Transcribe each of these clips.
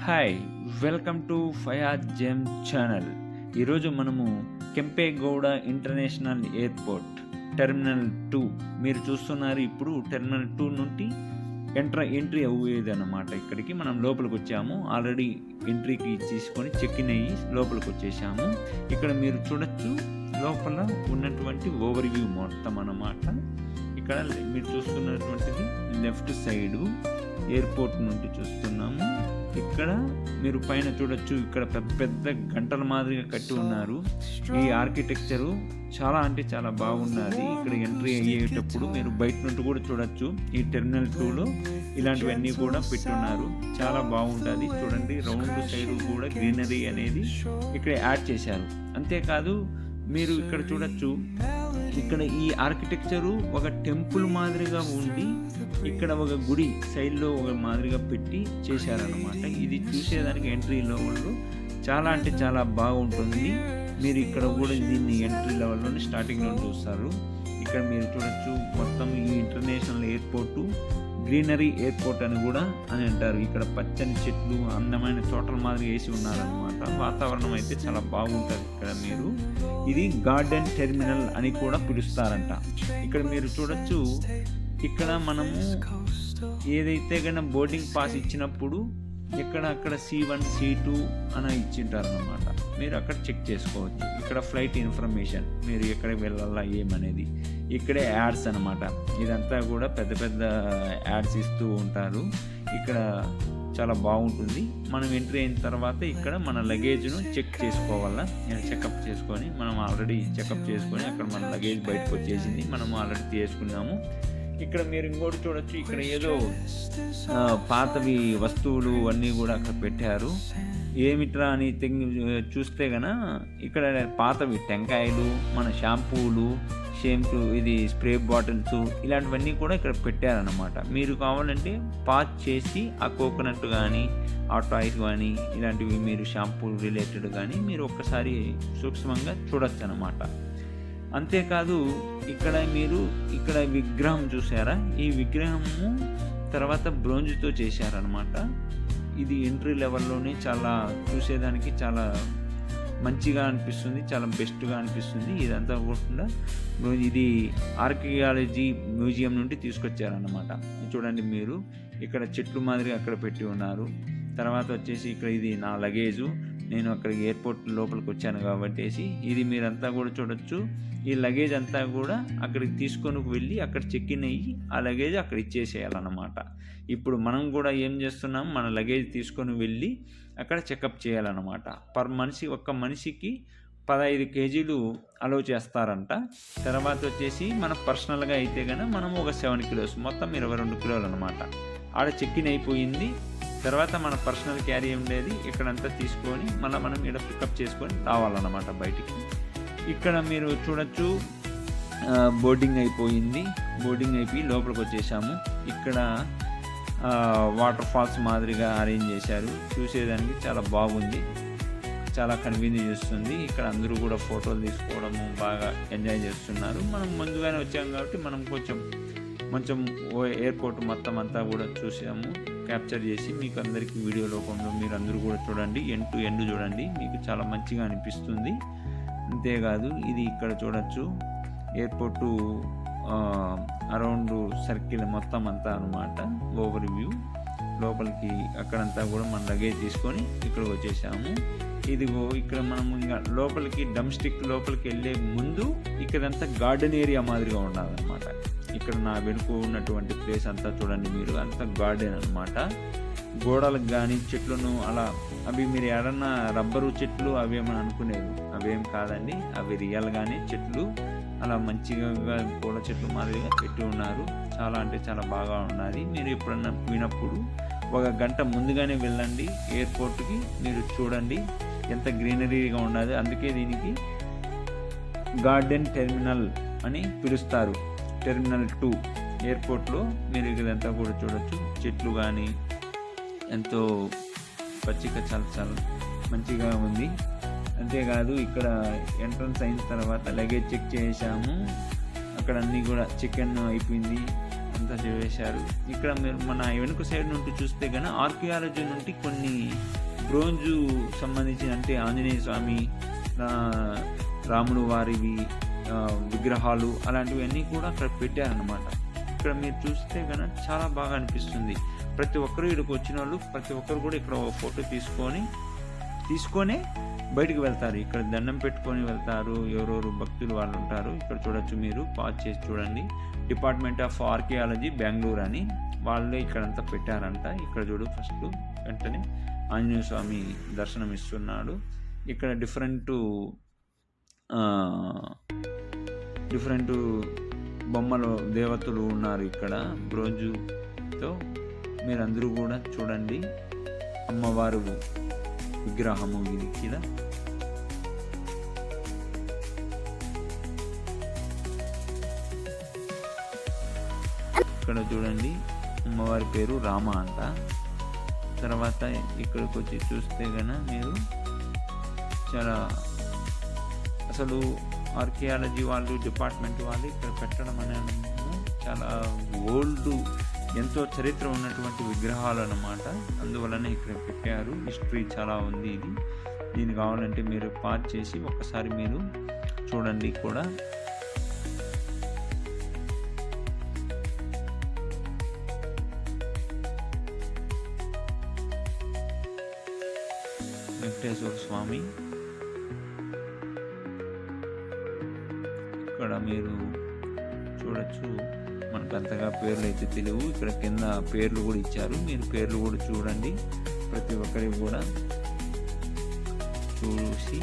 Hi, welcome to Fayad gem channel. ఈరోజు మనము Kempegowda international airport terminal 2 మీరు చూస్తున్నారు. ఇప్పుడు టెర్మినల్ 2 నుండి ఎంట్రీ అవ్వేది అన్నమాట. ఇక్కడికి మనం లోపలికి వచ్చాము. ఆల్రెడీ ఎంట్రీకి తీసుకొని చెక్ ఇన్ అయ్యి లోపలికి వచ్చేసాము. ఇక్కడ మీరు చూడొచ్చు లోపల ఉన్నటువంటి ఓవర్ వ్యూ మొత్తం అన్నమాట. ఇక్కడ మీరు చూస్తున్నటువంటిది లెఫ్ట్ సైడు ఎయిర్పోర్ట్ నుండి చూస్తున్నాము. ఇక్కడ మీరు పైన చూడొచ్చు, ఇక్కడ పెద్ద పెద్ద గంటల మాదిరిగా కట్టి ఉన్నారు. ఈ ఆర్కిటెక్చరు చాలా అంటే చాలా బాగున్నది. ఇక్కడ ఎంట్రీ అయ్యేటప్పుడు మీరు బయట నుండి కూడా చూడొచ్చు. ఈ టెర్మినల్ 2లో ఇలాంటివన్నీ కూడా పెట్టున్నారు. చాలా బాగుంటుంది. చూడండి, రౌండ్ సైడ్ కూడా గ్రీనరీ అనేది ఇక్కడ యాడ్ చేశారు. అంతేకాదు మీరు ఇక్కడ చూడొచ్చు, ఇక్కడ ఈ ఆర్కిటెక్చరు ఒక టెంపుల్ మాదిరిగా ఉండి ఇక్కడ ఒక గుడి సైడ్లో ఒక మాదిరిగా పెట్టి చేశారనమాట. ఇది చూసేదానికి ఎంట్రీ లెవెల్లో చాలా అంటే చాలా బాగుంటుంది. మీరు ఇక్కడ కూడా దీన్ని ఎంట్రీ లెవెల్లోనే స్టార్టింగ్లో చూస్తారు. ఇక్కడ మీరు చూడొచ్చు, మొత్తం ఈ ఇంటర్నేషనల్ ఎయిర్పోర్టు గ్రీనరీ ఎయిర్పోర్ట్ అని కూడా అని అంటారు. ఇక్కడ పచ్చని చెట్లు, అందమైన తోటల మాదిరి వేసి ఉన్నారనమాట. వాతావరణం అయితే చాలా బాగుంటుంది. ఇక్కడ మీరు ఇది గార్డెన్ టెర్మినల్ అని కూడా పిలుస్తారంట. ఇక్కడ మీరు చూడొచ్చు, ఇక్కడ మనము ఏదైతే కన్నా బోర్డింగ్ పాస్ ఇచ్చినప్పుడు అక్కడ C1 C2 అని ఇచ్చింటారు అన్నమాట. మీరు అక్కడ చెక్ చేసుకోవచ్చు. ఇక్కడ ఫ్లైట్ ఇన్ఫర్మేషన్, మీరు ఎక్కడికి వెళ్ళాలా ఏమనేది. ఇక్కడే యాడ్స్ అనమాట. ఇదంతా కూడా పెద్ద పెద్ద యాడ్స్ ఇస్తూ ఉంటారు. ఇక్కడ చాలా బాగుంటుంది. మనం ఎంట్రీ అయిన తర్వాత ఇక్కడ మన లగేజ్ను చెక్ చేసుకోవాలా. చెకప్ చేసుకొని మనం ఆల్రెడీ చెకప్ చేసుకొని అక్కడ మన లగేజ్ బయటకు వచ్చేసింది. మనం ఆల్రెడీ తీసుకున్నాము. ఇక్కడ మీరు ఇంకోటి చూడొచ్చు, ఇక్కడ ఏదో పాతవి వస్తువులు అన్నీ కూడా అక్కడ పెట్టారు. ఏమిట్రా అని చూస్తే గన ఇక్కడ పాతవి టెంకాయలు, మన షాంపూలు, ఇది స్ప్రే బాటిల్స్, ఇలాంటివన్నీ కూడా ఇక్కడ పెట్టారన్నమాట. మీరు కావాలంటే పాజ్ చేసి ఆ కోకోనట్ కానీ ఆ టాయ్స్ కానీ ఇలాంటివి మీరు షాంపూ రిలేటెడ్ కానీ మీరు ఒక్కసారి సూక్ష్మంగా చూడొచ్చు అన్నమాట. అంతేకాదు ఇక్కడ విగ్రహం చూసారా, ఈ విగ్రహము తర్వాత బ్రోంజ్తో చేశారనమాట. ఇది ఎంట్రీ లెవెల్లోనే చాలా చూసేదానికి చాలా మంచిగా అనిపిస్తుంది, చాలా బెస్ట్గా అనిపిస్తుంది. ఇదంతా కాకుండా ఇది ఆర్కియాలజీ మ్యూజియం నుండి తీసుకొచ్చారన్నమాట. చూడండి, మీరు ఇక్కడ చెట్లు మాదిరి అక్కడ పెట్టి ఉన్నారు. తర్వాత వచ్చేసి ఇక్కడ ఇది నా లగేజు, నేను అక్కడికి ఎయిర్పోర్ట్ లోపలికి వచ్చాను కాబట్టి ఇది మీరంతా కూడా చూడొచ్చు. ఈ లగేజ్ అంతా కూడా అక్కడికి తీసుకొని వెళ్ళి అక్కడ చెక్ ఇన్ అయ్యి ఆ లగేజ్ అక్కడ ఇచ్చేసేయాలన్నమాట. ఇప్పుడు మనం కూడా ఏం చేస్తున్నాం, మన లగేజ్ తీసుకొని వెళ్ళి అక్కడ చెకప్ చేయాలన్నమాట. ఒక్క మనిషికి 15 కేజీలు అలౌ చేస్తారంట. తర్వాత వచ్చేసి మన పర్సనల్గా అయితే కనుక మనం ఒక 7 కిలోస్, మొత్తం 22 కిలోలు అనమాట. ఆడ చెక్ ఇన్ అయిపోయింది. తర్వాత మన పర్సనల్ క్యారీ ఉండేది ఇక్కడంతా తీసుకొని మళ్ళీ మనం ఇక్కడ పికప్ చేసుకొని రావాలన్నమాట బయటికి. ఇక్కడ మీరు చూడొచ్చు, బోర్డింగ్ అయిపోయింది. బోర్డింగ్ అయిపోయి లోపలికి వచ్చేసాము. ఇక్కడ వాటర్ ఫాల్స్ మాదిరిగా అరేంజ్ చేశారు. చూసేదానికి చాలా బాగుంది, చాలా కన్వీనియన్స్ చేస్తుంది. ఇక్కడ అందరూ కూడా ఫోటోలు తీసుకోవడము బాగా ఎంజాయ్ చేస్తున్నారు. మనం ముందుగానే వచ్చాము కాబట్టి మనం కొంచెం ఎయిర్పోర్ట్ మొత్తం అంతా కూడా చూసాము, క్యాప్చర్ చేసి మీకు అందరికీ వీడియో రూపంలో మీరు అందరూ కూడా చూడండి. ఎండ్ టు ఎండ్ చూడండి, మీకు చాలా మంచిగా అనిపిస్తుంది. అంతేకాదు ఇది ఇక్కడ చూడొచ్చు, ఎయిర్పోర్టు అరౌండ్ సర్కిల్ మొత్తం అంతా అనమాట. ఓవర్ వ్యూ లోపలికి అక్కడంతా కూడా మన లగేజ్ తీసుకొని ఇక్కడికి వచ్చేసాము. ఇదిగో ఇక్కడ మనం ఇంకా లోపలికి డమ్స్టిక్ లోపలికి వెళ్ళే ముందు ఇక్కడంతా గార్డెన్ ఏరియా మాదిరిగా ఉండాలన్నమాట. ఇక్కడ నా వెనుక ఉన్నటువంటి ప్లేస్ అంతా చూడండి, మీరు అంతా గార్డెన్ అనమాట. గోడలకు కానీ చెట్లను అలా, అవి మీరు ఏడన్నా రబ్బరు చెట్లు అవి ఏమని అనుకునేది, అవేం కాదండి. అవి రియల్గానే చెట్లు అలా మంచిగా పూల చెట్లు మాదిరిగా పెట్టి ఉన్నారు. చాలా అంటే చాలా బాగా ఉన్నది. మీరు ఎప్పుడన్నా పోయినప్పుడు 1 గంట ముందుగానే వెళ్ళండి ఎయిర్పోర్ట్కి. మీరు చూడండి ఎంత గ్రీనరీగా ఉన్నది. అందుకే దీనికి గార్డెన్ టెర్మినల్ అని పిలుస్తారు. టెర్మినల్ 2 ఎయిర్పోర్ట్లో మీరు ఇదంతా కూడా చూడొచ్చు. చెట్లు కానీ ఎంతో పచ్చిక చాలా మంచిగా ఉంది. అంతేకాదు ఇక్కడ ఎంట్రన్స్ అయిన తర్వాత లగేజ్ చెక్ చేసాము. అక్కడ అన్నీ కూడా చికెన్ అయిపోయింది, అంతా చేశారు. ఇక్కడ మీరు మన వెనుక సైడ్ నుండి చూస్తే కనుక ఆర్కియాలజీ నుండి కొన్ని బ్రోంజు సంబంధించిన అంటే ఆంజనేయ స్వామి, రాముడు వారివి విగ్రహాలు అలాంటివన్నీ కూడా అక్కడ పెట్టారనమాట. ఇక్కడ మీరు చూస్తే కనుక చాలా బాగా అనిపిస్తుంది. ప్రతి ఒక్కరు ఇక్కడికి వచ్చిన వాళ్ళు ప్రతి ఒక్కరు కూడా ఇక్కడ ఒక ఫోటో తీసుకొని బయటికి వెళ్తారు. ఇక్కడ దండం పెట్టుకొని వెళ్తారు. ఎవరెవరు భక్తులు వాళ్ళు ఉంటారు. ఇక్కడ చూడొచ్చు, మీరు పాజ్ చేసి చూడండి. డిపార్ట్మెంట్ ఆఫ్ ఆర్కియాలజీ బెంగళూరు అని వాళ్ళే ఇక్కడంతా పెట్టారంట. ఇక్కడ చూడు, ఫస్ట్ వెంటనే ఆంజనేయ స్వామి దర్శనం ఇస్తున్నాడు. ఇక్కడ డిఫరెంట్ బొమ్మలు దేవతలు ఉన్నారు ఇక్కడ బ్రోంజుతో. మీరందరూ కూడా చూడండి. అమ్మవారు విగ్రహము ఇది కదా. ఇక్కడ చూడండి, అమ్మవారి పేరు రామ అంట. తర్వాత ఇక్కడికి వచ్చి చూస్తే కనుక మీరు చాలా అసలు ఆర్కియాలజీ వాళ్ళు డిపార్ట్మెంట్ వాళ్ళు ఇక్కడ పెట్టడం అనేది చాలా ఓల్డ్, ఎంతో చరిత్ర ఉన్నటువంటి విగ్రహాలు అన్నమాట. అందువలన ఇక్కడ పెట్టారు. హిస్టరీ చాలా ఉంది ఇది. దీన్ని కావాలంటే మీరు పాజ్ చేసి ఒక్కసారి మీరు చూడండి కూడా. వెంకటేశ్వర స్వామి ఇక్కడ మీరు చూడొచ్చు. మనకు అంతగా పేర్లు అయితే తెలియవు. ఇక్కడ కింద పేర్లు కూడా ఇచ్చారు. మీరు పేర్లు కూడా చూడండి. ప్రతి ఒక్కరికి కూడా చూసి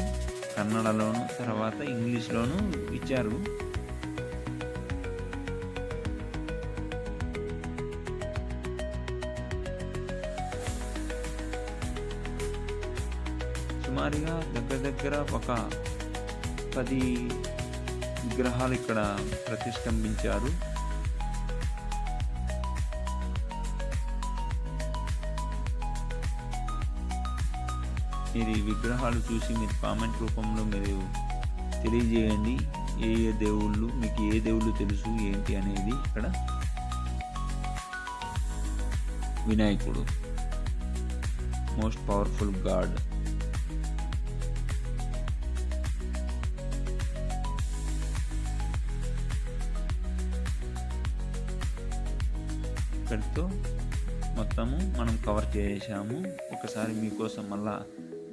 కన్నడలోను తర్వాత ఇంగ్లీష్లోను ఇచ్చారు. సుమారుగా దగ్గర ఒక 10 విగ్రహాలు ఇక్కడ ప్రతిష్ఠంభించారు. మీరు ఈ విగ్రహాలు చూసి మీరు కామెంట్ రూపంలో మీరు తెలియజేయండి. ఏ దేవుళ్ళు, మీకు ఏ దేవుళ్ళు తెలుసు ఏంటి అనేది. ఇక్కడ వినాయకుడు మోస్ట్ పవర్ఫుల్ గాడ్. ఇక్కడితో మొత్తము మనం కవర్ చేసాము. ఒకసారి మీకోసం మళ్ళా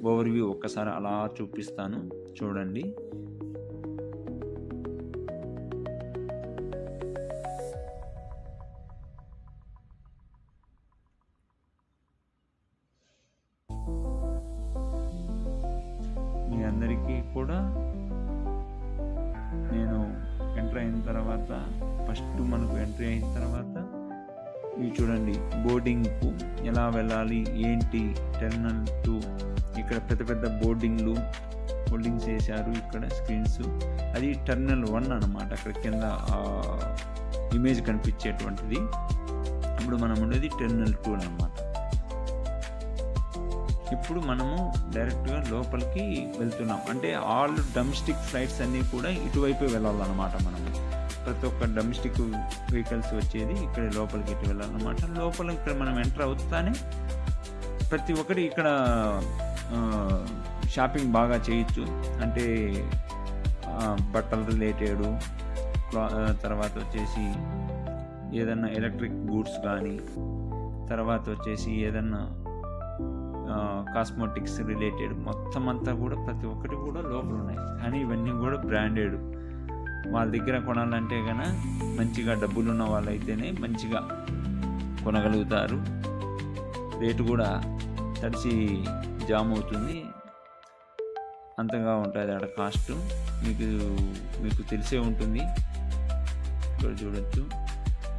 ఓవర్వ్యూ ఒక్కసారి అలా చూపిస్తాను, చూడండి. మీ అందరికీ కూడా నేను ఎంటర్ అయిన తర్వాత, ఫస్ట్ మనకు ఎంట్రీ అయిన తర్వాత ఇవి చూడండి, బోర్డింగ్కు ఎలా వెళ్ళాలి ఏంటి. టెర్మినల్ 2 ఇక్కడ పెద్ద బోర్డింగ్స్ వేశారు. ఇక్కడ స్క్రీన్స్, అది టెర్మినల్ 1 అన్నమాట. అక్కడ కింద ఇమేజ్ కనిపించేటువంటిది. ఇప్పుడు మనం ఉండేది టెర్మినల్ 2 అన్నమాట. ఇప్పుడు మనము డైరెక్ట్గా లోపలికి వెళ్తున్నాం. అంటే ఆల్ డొమెస్టిక్ ఫ్లైట్స్ అన్నీ కూడా ఇటువైపు వెళ్ళాలన్నమాట. మనము ప్రతి ఒక్క డొమెస్టిక్ వెహికల్స్ వచ్చేది ఇక్కడ లోపలికి ఇటు వెళ్ళాలన్నమాట. లోపల ఇక్కడ మనం ఎంటర్ అవుతానే ప్రతి ఒక్కటి ఇక్కడ షాపింగ్ బాగా చేయొచ్చు. అంటే బట్టలు రిలేటెడ్, తర్వాత వచ్చేసి ఏదన్నా ఎలక్ట్రిక్ గూడ్స్ కానీ, తర్వాత వచ్చేసి ఏదన్నా కాస్మెటిక్స్ రిలేటెడ్ మొత్తం అంతా కూడా ప్రతి ఒక్కటి కూడా లోపల ఉన్నాయి. కానీ ఇవన్నీ కూడా బ్రాండెడ్. వాళ్ళ దగ్గర కొనాలంటే కనుక మంచిగా డబ్బులున్న వాళ్ళైతేనే మంచిగా కొనగలుగుతారు. రేటు కూడా తడిసి జామ్ అవుతుంది, అంతగా ఉంటుంది అక్కడ కాస్ట్. మీకు తెలిసే ఉంటుంది. ఇక్కడ చూడొచ్చు,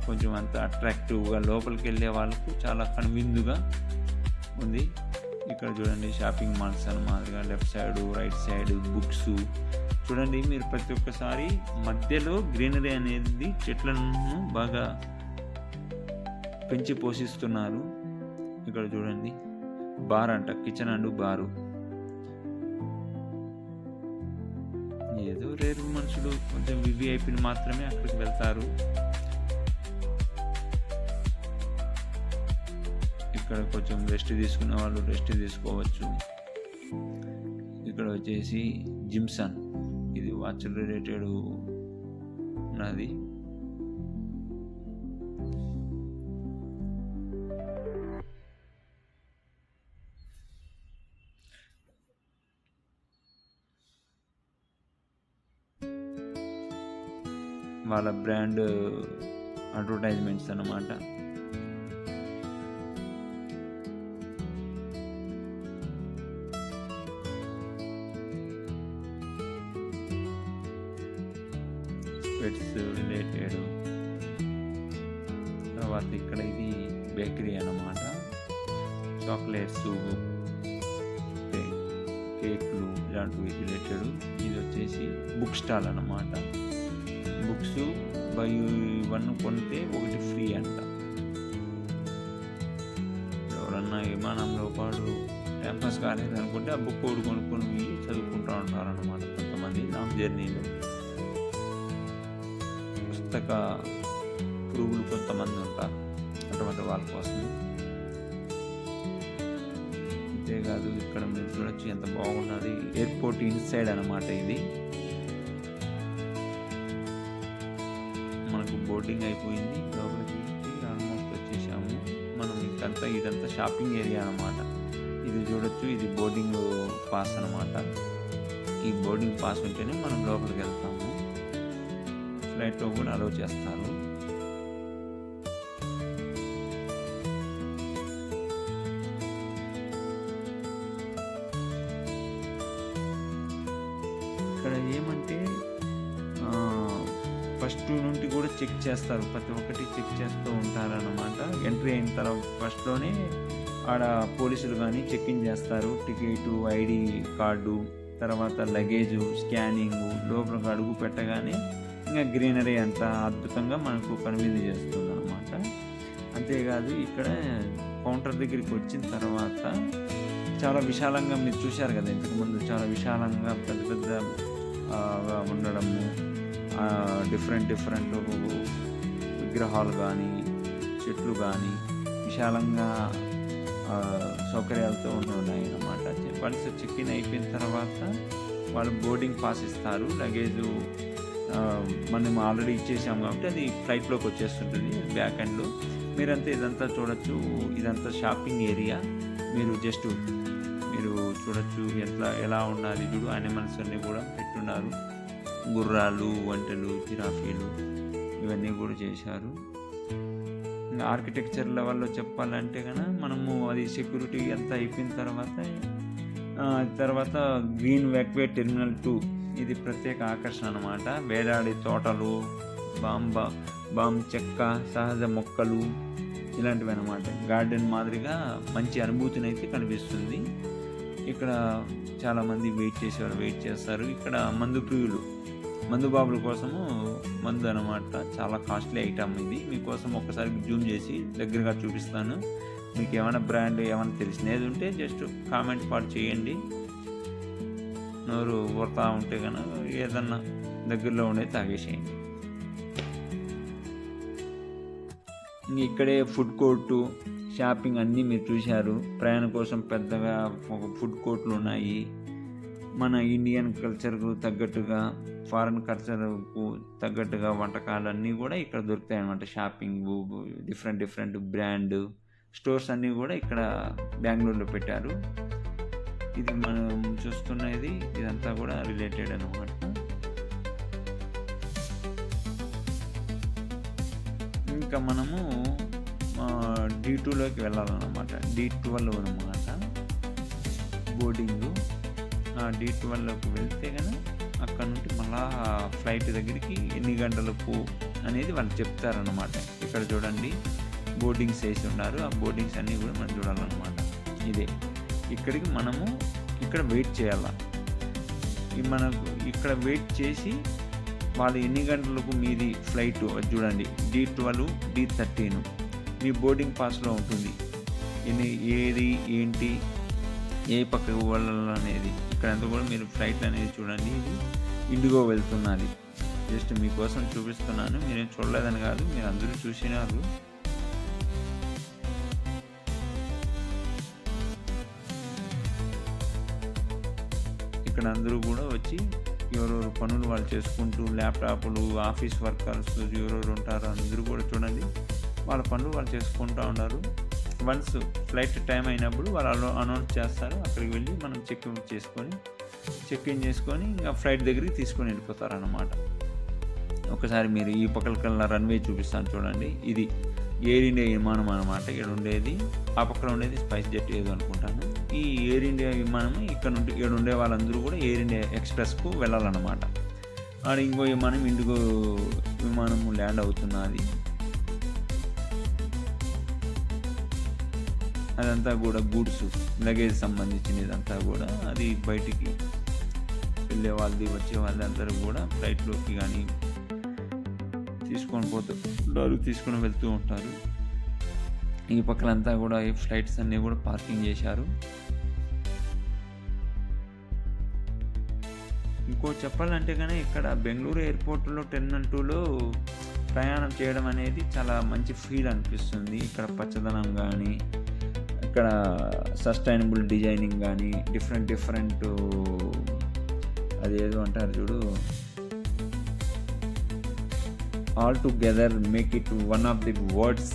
కొంచెం అంత అట్రాక్టివ్గా లోపలికి వెళ్ళే వాళ్ళకు చాలా కనువిందుగా ఉంది. ఇక్కడ చూడండి, షాపింగ్ మాల్స్ అన్నమాదిరిగా left side right side books చూడండి. మీరు ప్రతి ఒక్కసారి మధ్యలో గ్రీనరీ అనేది చెట్లను బాగా పెంచి పోషిస్తున్నారు. ఇక్కడ చూడండి, బార్ అంట, కిచెన్ అండ్ బారు. ఏదో రేరు మనుషులు కొంచెం వివిఐపీలు మాత్రమే అక్కడికి వెళ్తారు. ఇక్కడ కొంచెం రెస్ట్ తీసుకునే వాళ్ళు రెస్ట్ తీసుకోవచ్చు. ఇక్కడ వచ్చేసి జిమ్సన్, ఇది వాచ్ రిలేటెడ్ ఉన్నది. వాళ్ళ బ్రాండ్ అడ్వర్టైజ్మెంట్స్ అన్నమాట. స్పెట్స్ రిలేటెడ్. తర్వాత ఇక్కడ ఇది బేకరీ అన్నమాట. చాక్లెట్స్, కేక్లు ఇలాంటివి రిలేటెడ్. ఇది వచ్చేసి బుక్ స్టాల్ అన్నమాట. బుక్స్ బై 1 కొంటే 1 ఫ్రీ అంట. ఎవరన్నా విమానంలో పాటు టైంపాస్ కాలేదు అనుకుంటే ఆ బుక్ ఒకటి కొనుక్కొని చదువుకుంటూ ఉంటారన్నమాట కొంతమంది లాంగ్ జర్నీలో. పుస్తక పురుగులు కొంతమంది ఉంటారు, అటువంటి వాళ్ళ కోసం. అంతేకాదు ఇక్కడ మీరు చూడొచ్చు ఎంత బాగున్నది. ఎయిర్పోర్ట్ ఇన్సైడ్ అన్నమాట ఇది. మనకు బోర్డింగ్ అయిపోయింది, లోపలికి ఆల్మోస్ట్ వచ్చేసాము మనం. ఇదంతా షాపింగ్ ఏరియా అన్నమాట. ఇది చూడొచ్చు, ఇది బోర్డింగ్ పాస్ అన్నమాట. ఈ బోర్డింగ్ పాస్ ఉంటేనే మనం లోపలికి వెళ్తాము. ఫ్లైట్లో కూడా అలౌ చేస్తారు. ఇక్కడ ఏమంటే ఫస్ట్ నుండి కూడా చెక్ చేస్తారు, ప్రతి ఒక్కటి చెక్ చేస్తూ ఉంటారన్నమాట. ఎంట్రీ అయిన తర్వాత ఫస్ట్లోనే ఆడ పోలీసులు కానీ చెక్కింగ్ చేస్తారు. టికెట్, ఐడి కార్డు, తర్వాత లగేజు, స్కానింగ్, లోపలికి అడుగు పెట్టగానే ఇంకా గ్రీనరీ అంతా అద్భుతంగా మనకు కనువిందు చేస్తుంది అన్నమాట. అంతేకాదు ఇక్కడ కౌంటర్ దగ్గరికి వచ్చిన తర్వాత చాలా విశాలంగా, మీరు చూశారు కదా ఇంతకుముందు, చాలా విశాలంగా పెద్ద పెద్ద ఉండడము, డిఫరెంట్ విగ్రహాలు కానీ చెట్లు కానీ విశాలంగా సౌకర్యాలతో ఉన్నాయి అన్నమాట. వన్స్ చెక్-ఇన్ అయిపోయిన తర్వాత వాళ్ళు బోర్డింగ్ పాస్ ఇస్తారు. లగేజు మనం ఆల్రెడీ ఇచ్చేసాము కాబట్టి అది ఫ్లైట్లోకి వచ్చేస్తుంటుంది బ్యాక్ ఎండ్లో. మీరంతా ఇదంతా చూడొచ్చు. ఇదంతా షాపింగ్ ఏరియా. మీరు చూడొచ్చు ఎలా ఉన్నది. చూడు, యానిమల్స్ అన్నీ కూడా పెట్టున్నారు. గుర్రాలు, ఒంటెలు, జిరాఫీలు ఇవన్నీ కూడా చేశారు. ఇంకా ఆర్కిటెక్చర్ లెవెల్లో చెప్పాలంటే కనుక మనము అది సెక్యూరిటీ అంతా అయిపోయిన తర్వాత గ్రీన్ వాక్వే టెర్మినల్ 2 ఇది ప్రత్యేక ఆకర్షణ అన్నమాట. వేలాడి తోటలు, బాంబు చెక్క, సహజ మొక్కలు ఇలాంటివి అన్నమాట. గార్డెన్ మాదిరిగా మంచి అనుభూతిని అయితే కనిపిస్తుంది. ఇక్కడ చాలామంది వెయిట్ చేస్తారు. ఇక్కడ మందు ప్రియులు, మందు బాబుల కోసము మందు అన్నమాట. చాలా కాస్ట్లీ ఐటమ్ ఇది. మీకోసం ఒక్కసారి జూమ్ చేసి దగ్గరగా చూపిస్తాను. మీకు ఏమైనా బ్రాండ్ ఏమైనా తెలిసినది ఉంటే జస్ట్ కామెంట్ చేయండి. నోరు ఊరుతా ఉంటే కనుక ఏదన్నా దగ్గరలో ఉండే తాగేసేయండి. ఇక్కడే ఫుడ్ కోర్టు, షాపింగ్ అన్నీ మీరు చూశారు. ప్రయాణం కోసం పెద్దగా ఫుడ్ కోర్టులు ఉన్నాయి. మన ఇండియన్ కల్చర్కు తగ్గట్టుగా, ఫారెన్ కల్చర్కు తగ్గట్టుగా వంటకాలు అన్నీ కూడా ఇక్కడ దొరుకుతాయి అన్నమాట. షాపింగ్, డిఫరెంట్ బ్రాండ్ స్టోర్స్ అన్నీ కూడా ఇక్కడ బెంగళూరులో పెట్టారు. ఇది మనం చూస్తున్నది ఇదంతా కూడా రిలేటెడ్ అన్నమాట. ఇంకా మనము D2లోకి వెళ్ళాలన్నమాట. D12 అన్నమాట బోర్డింగు. D12లోకి వెళ్తే కనుక అక్కడ నుండి మళ్ళా ఫ్లైట్ దగ్గరికి ఎన్ని గంటలకు అనేది వాళ్ళు చెప్తారన్నమాట. ఇక్కడ చూడండి బోర్డింగ్స్ వేసి ఉన్నారు. ఆ బోర్డింగ్స్ అన్నీ కూడా మనం చూడాలన్నమాట. ఇదే ఇక్కడికి మనము ఇక్కడ వెయిట్ చేయాల. మనకు ఇక్కడ వెయిట్ చేసి వాళ్ళు ఎన్ని గంటలకు మీది ఫ్లైట్ చూడండి. D12, D13 మీ బోర్డింగ్ పాస్లో ఉంటుంది. ఏది ఏంటి, ఏ పక్కకు వెళ్ళాలనేది ఇక్కడంతా కూడా మీరు ఫ్లైట్ అనేది చూడండి. ఇది ఇండిగో వెళ్తున్నది. జస్ట్ మీకోసం చూపిస్తున్నాను, మీరేం చూడలేదని కాదు, మీరు అందరూ చూసినారు. ఇక్కడ అందరూ కూడా వచ్చి ఎవరెవరు పనులు వాళ్ళు చేసుకుంటూ ల్యాప్టాప్లు, ఆఫీస్ వర్కర్స్ ఎవరెవరు ఉంటారో అందరూ కూడా చూడండి వాళ్ళ పనులు వాళ్ళు చేసుకుంటూ ఉన్నారు. వన్స్ ఫ్లైట్ టైం అయినప్పుడు వాళ్ళు అనౌన్స్ చేస్తారు. అక్కడికి వెళ్ళి మనం చెక్ ఇన్ చేసుకొని ఇంకా ఫ్లైట్ దగ్గరికి తీసుకొని వెళ్ళిపోతారు అన్నమాట. ఒకసారి మీరు ఈ పక్కన రన్వే చూపిస్తాను చూడండి. ఇది ఎయిర్ ఇండియా విమానం అనమాట. ఇక్కడ ఉండేది ఆ పక్కన ఉండేది స్పైస్ జెట్ ఏదో అనుకుంటాను. ఈ ఎయిర్ ఇండియా విమానం ఇక్కడ ఉండే వాళ్ళందరూ కూడా ఎయిర్ ఇండియా ఎక్స్ప్రెస్కు వెళ్ళాలన్నమాట. ఆడ ఇంకో విమానం ఇండిగో విమానము ల్యాండ్ అవుతున్నది. అదంతా కూడా గూడ్స్ లగేజ్ సంబంధించిన ఇదంతా కూడా అది బయటికి వెళ్ళే వాళ్ళది వచ్చే వాళ్ళందరూ కూడా ఫ్లైట్లోకి కానీ తీసుకొని వెళ్తూ ఉంటారు. ఈ పక్కలంతా కూడా ఈ ఫ్లైట్స్ అన్నీ కూడా పార్కింగ్ చేశారు. ఇంకో చెప్పాలంటే కానీ ఇక్కడ బెంగళూరు ఎయిర్పోర్ట్లో టెర్మినల్ 2లో ప్రయాణం చేయడం అనేది చాలా మంచి ఫీల్ అనిపిస్తుంది. ఇక్కడ పచ్చదనం కానీ ఇక్కడ సస్టైనబుల్ డిజైనింగ్ కానీ డిఫరెంట్ అదేదో అంటారు చూడు, all together make it one of the world's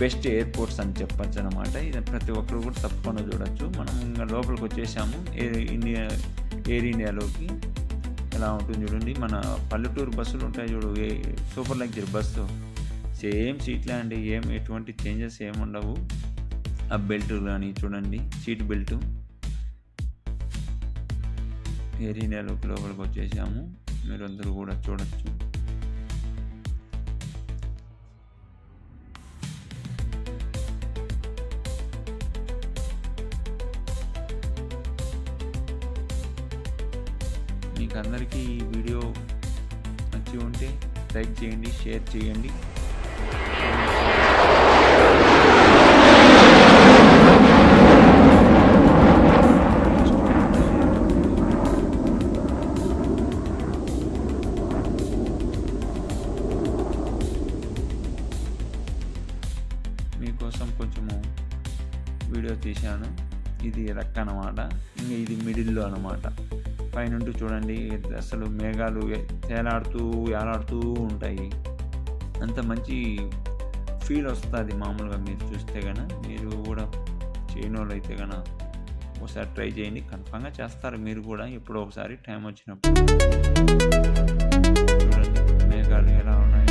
best airports అని చెప్పచ్చు అనమాట. ఇది ప్రతి ఒక్కరు కూడా తప్పకుండా చూడొచ్చు. మనం ఇంకా లోపలికి వచ్చేసాము ఎయిర్ ఇండియాలోకి. ఎలా ఉంటుంది చూడండి, మన పల్లెటూరు బస్సులు ఉంటాయి చూడు, సూపర్ లగ్జరీ బస్సు సేమ్ సీట్లే అండి, ఎటువంటి చేంజెస్ ఏముండవు. ఆ బెల్ట్ కానీ చూడండి, సీట్ బెల్ట్. ఎయిర్ ఇండియాలోకి లోపలికి వచ్చేసాము, మీరు అందరూ కూడా చూడొచ్చు. మీకు అందరికీ ఈ వీడియో నచ్చి ఉంటే లైక్ చేయండి, షేర్ చేయండి. మీకోసం కొంచెము వీడియో తీశాను. ఇది రెక్క అన్నమాట, ఇంకా ఇది మిడిల్లో అన్నమాట. పైనుండి చూడండి అసలు మేఘాలు ఏలాడుతూ ఉంటాయి. అంత మంచి ఫీల్ వస్తుంది మామూలుగా మీరు చూస్తే కనుక. మీరు కూడా చేయని వాళ్ళు అయితే కనుక ఒకసారి ట్రై చేయండి, కన్ఫామ్గా చేస్తారు మీరు కూడా ఎప్పుడో ఒకసారి టైం వచ్చినప్పుడు. చూడండి మేఘాలు ఎలా ఉన్నాయి.